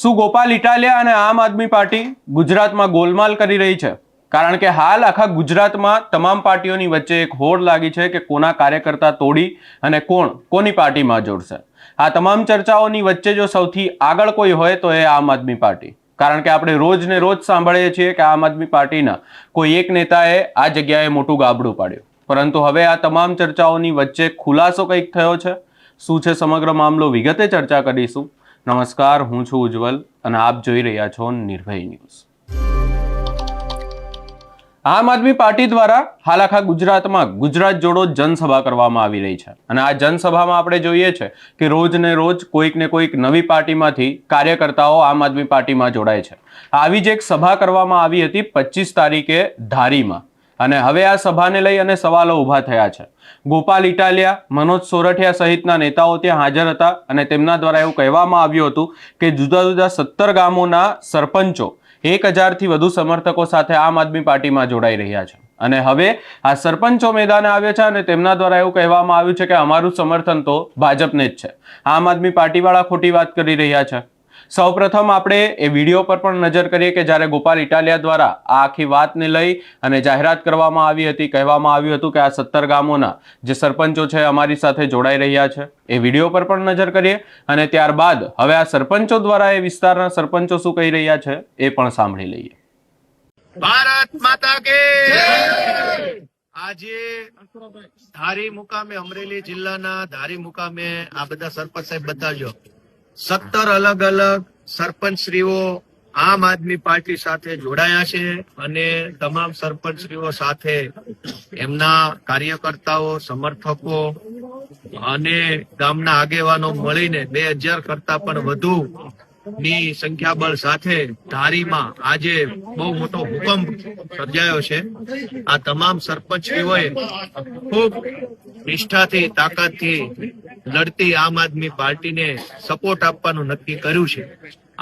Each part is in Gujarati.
શું ગોપાલ ઇટાલિયા અને આમ આદમી પાર્ટી ગુજરાતમાં ગોલમાલ કરી રહી છે? કારણ કે હાલ આખા ગુજરાતમાં તમામ પાર્ટીઓની વચ્ચે એક હોડ લાગી છે કે કોના કાર્યકર્તા તોડી અને કોણ કોની પાર્ટીમાં જોડશે. આ તમામ ચર્ચાઓની વચ્ચે જો સૌથી આગળ કોઈ હોય તો એ આમ આદમી પાર્ટી. કારણ કે આપણે રોજ ને રોજ સાંભળીએ છીએ કે આમ આદમી પાર્ટીના કોઈ એક નેતાએ આ જગ્યાએ મોટું ગાબડું પાડ્યું, પરંતુ હવે આ તમામ ચર્ચાઓની વચ્ચે ખુલાસો કંઈક થયો છે. શું છે સમગ્ર મામલો, વિગતે ચર્ચા કરીશું. નમસ્કાર, હું છું ઉજ્જવલ અને આપ જોઈ રહ્યા છો નિર્ભય ન્યૂઝ. આમ આદમી પાર્ટી દ્વારા હાલ આખા ગુજરાતમાં ગુજરાત જોડો જનસભા કરવામાં આવી રહી છે અને આ જનસભામાં આપણે જોઈએ છે કે રોજ ને રોજ કોઈક ને કોઈક નવી પાર્ટીમાંથી કાર્યકર્તાઓ આમ આદમી પાર્ટીમાં જોડાય છે. આવી જ એક સભા કરવામાં આવી હતી 25 તારીખે ધારીમાં અને હવે આ સભાને લઈ અને સવાલો ઊભા થયા છે. ગોપાલ ઇટાલિયા, મનોજ સોરઠિયા સહિતના નેતાઓ ત્યાં હાજર હતા અને તેમના દ્વારા એવું કહેવામાં આવ્યું હતું કે જુદા જુદા 17 ગામોના સરપંચો 1000થી વધુ સમર્થકો સાથે આમ આદમી પાર્ટીમાં જોડાઈ રહ્યા છે અને હવે આ સરપંચો મેદાને આવ્યા છે અને તેમના દ્વારા એવું કહેવામાં આવ્યું છે કે અમારું સમર્થન તો ભાજપને જ છે. આમ આદમી પાર્ટીવાળા ખોટી વાત કરી રહ્યા છે. સૌપ્રથમ આપણે એ વિડીયો પર પણ નજર કરીએ કે જ્યારે ગોપાલ ઇટાલિયા દ્વારા આ આખી વાતને લઈ અને જાહેરાત કરવામાં આવી હતી, કહેવામાં આવ્યું હતું કે આ 17 ગામોના જે સરપંચો છે અમારી સાથે જોડાઈ રહ્યા છે. એ વિડીયો પર પણ નજર કરીએ અને ત્યારબાદ હવે આ સરપંચો દ્વારા એ વિસ્તારના સરપંચો શું કહી રહ્યા છે એ પણ સાંભળી લઈએ. ભારત માતા કે આજે ધારી મુકામે, અમરેલી જિલ્લાના ધારી મુકામે આ બધા સરપંચ સાહેબ બતાવ્યો 17 અલગ અલગ સરપંચશ્રીઓ આમ આદમી પાર્ટી સાથે જોડાયા છે અને તમામ સરપંચશ્રીઓ સાથે એમના કાર્યકર્તાઓ, સમર્થકો અને ગામના આગેવાનો મળીને 2000 કરતા પણ વધુ ની સંખ્યાબળ સાથે ધારીમાં આજે બહુ મોટો ભૂકંપ સર્જાયો છે. આ તમામ સરપંચશ્રીઓએ ખૂબ નિષ્ઠાથી, તાકાતથી લડતી આમ આદમી પાર્ટીને સપોર્ટ આપવાનું નક્કી કર્યું છે.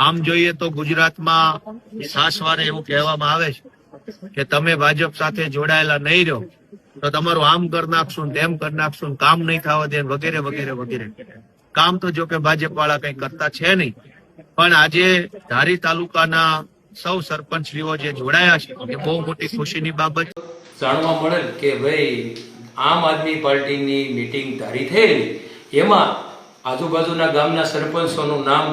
આમ જોઈએ તો ગુજરાતમાં સાસવારે એવું કહેવામાં આવે છે કે તમે ભાજપ સાથે જોડાયેલા નહીં રહો તો તમારું આમ કરી નાખશું, તેમ કરી નાખશું, કામ નહીં થવા દે, વગેરે વગેરે વગેરે. કામ તો જો કે ભાજપ વાળા કઈ કરતા છે નહીં, પણ આજે ધારી તાલુકાના સૌ સરપંચશ્રીઓ જે જોડાયા છે એ બહુ મોટી ખુશીની બાબત. જાણવા મળે કે ભાઈ આમ આદમી પાર્ટીની મીટિંગ ધારી થયેલી, એમાં આજુબાજુના ગામના સરપંચોનું નામ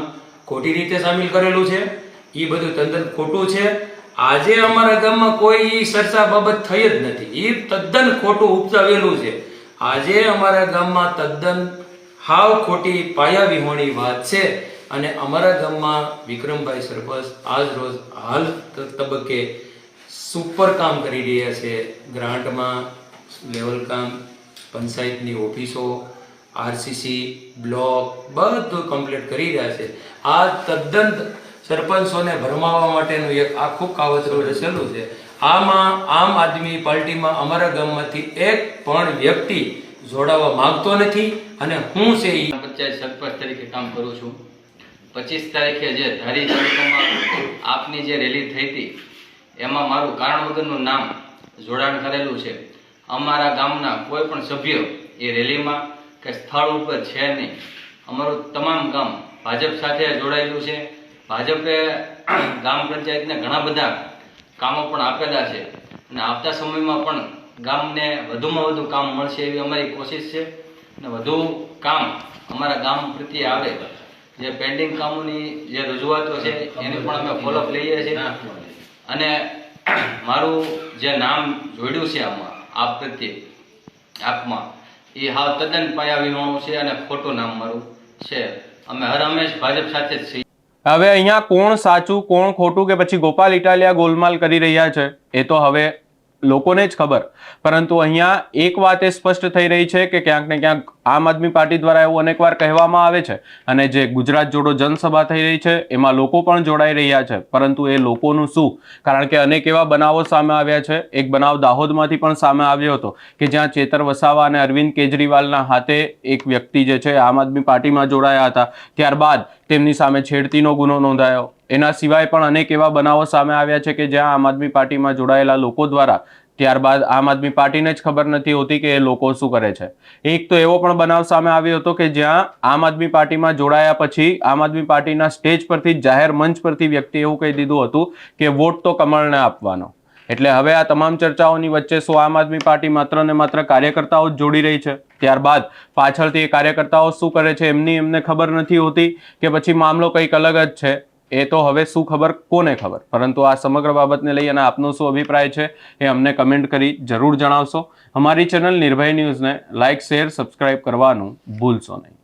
ખોટી રીતે સામેલ કરેલું છે. એ બધું તદ્દન ખોટું છે. આજે અમારા ગામમાં કોઈ ચર્ચા બાબત થઈ જ નથી. એ તદ્દન ખોટું ઉપજાવેલું છે. આજે અમારા ગામમાં તદ્દન હાવ ખોટી પાયા વિહોણી વાત છે અને અમારા ગામમાં વિક્રમભાઈ સરપંચ આજ રોજ હાલ તબક્કે સુપર કામ કરી રહ્યા છે. ગ્રાન્ટમાં લેવલ કામ, પંચાયતની ઓફિસો, આરસીસી બ્લોક બધું કમ્પ્લીટ કરી રહ્યા છે. આ તદ્દન સરપંચોને ભરમાવવા માટેનું એક આખું કાવતરું રચેલું છે. આમાં આમ આદમી પાર્ટીમાં અમારા ગામમાંથી એક પણ વ્યક્તિ જોડાવા માંગતો નથી અને હું છે એ પંચાયત સરપંચ તરીકે કામ કરું છું. 25 તારીખે જે ધારી તાલુકામાં આપની જે રેલી થઈ હતી એમાં મારું કારણ વગરનું નામ જોડાણ કરેલું છે. અમારા ગામના કોઈ પણ સભ્ય એ રેલીમાં કે સ્થળ ઉપર છે નહીં. અમારું તમામ ગામ ભાજપ સાથે જોડાયેલું છે. ભાજપે ગામ પંચાયતને ઘણા બધા કામો પણ આપેલા છે અને આવતા સમયમાં પણ ગામને વધુમાં વધુ કામ મળશે એવી અમારી કોશિશ છે અને વધુ કામ અમારા ગામ પ્રત્યે આવે. જે પેન્ડિંગ કામોની જે રજૂઆતો છે એની પણ અમે ફોલોઅપ લઈએ છીએ અને મારું જે નામ જોડ્યું છે આમાં આપ પ્રત્યે આપમાં એ હાવ તદ્દન પાયા વિહોણું છે અને ખોટું નામ મારું છે. અમે હર હંમેશ ભાજપ સાથે જ છીએ. હવે અહીંયા કોણ સાચું કોણ ખોટું કે પછી ગોપાલ ઇટાલિયા ગોલમાલ કરી રહ્યા છે એ તો હવે લોકોને જ ખબર, પરંતુ અહીંયા એક વાત એ સ્પષ્ટ થઈ રહી છે કે ક્યાંક ને ક્યાંક આમ આદમી પાર્ટી દ્વારા એવું અનેકવાર કહેવામાં આવે છે અને જે ગુજરાત જોડો જનસભા થઈ રહી છે એમાં લોકો પણ જોડાઈ રહ્યા છે, પરંતુ એ લોકોનું શું? કારણ કે અનેક એવા બનાવો સામે આવ્યા છે. એક બનાવ દાહોદમાંથી પણ સામે આવ્યો હતો કે જ્યાં ચેતર વસાવા અને અરવિંદ કેજરીવાલના હાથે એક વ્યક્તિ જે છે આમ આદમી પાર્ટીમાં જોડાયા હતા, ત્યારબાદ તેમની સામે છેડતીનો ગુનો નોંધાયો. એના સિવાય પણ અનેક એવા બનાવો સામે આવ્યા છે કે જ્યાં આમ આદમી પાર્ટીમાં જોડાયેલા લોકો દ્વારા ત્યારબાદ આમ આદમી પાર્ટીને જ ખબર નથી હોતી કે એ લોકો શું કરે છે. એક તો એવો પણ બનાવ સામે આવ્યો હતો કે જ્યાં આમ આદમી પાર્ટીમાં જોડાયા પછી આમ આદમી પાર્ટીના સ્ટેજ પરથી જાહેર મંચ પરથી વ્યક્તિ એવું કહી દીધું હતું કે વોટ તો કમળને આપવાનો. એટલે હવે આ તમામ ચર્ચાઓની વચ્ચે શું આમ આદમી પાર્ટી માત્ર ને માત્ર કાર્યકર્તાઓ જ જોડી રહી છે? ત્યારબાદ પાછળથી એ કાર્યકર્તાઓ શું કરે છે એમને ખબર નથી હોતી કે પછી મામલો કંઈક અલગ જ છે? એ તો હવે શું ખબર, કોને ખબર. પરંતુ આ સમગ્ર બાબતને લઈ અને આપનો શું અભિપ્રાય છે એ અમને કમેન્ટ કરી જરૂર જણાવશો. અમારી ચેનલ નિર્ભય ન્યૂઝને લાઇક, શેર, સબસ્ક્રાઇબ કરવાનું ભૂલશો નહીં.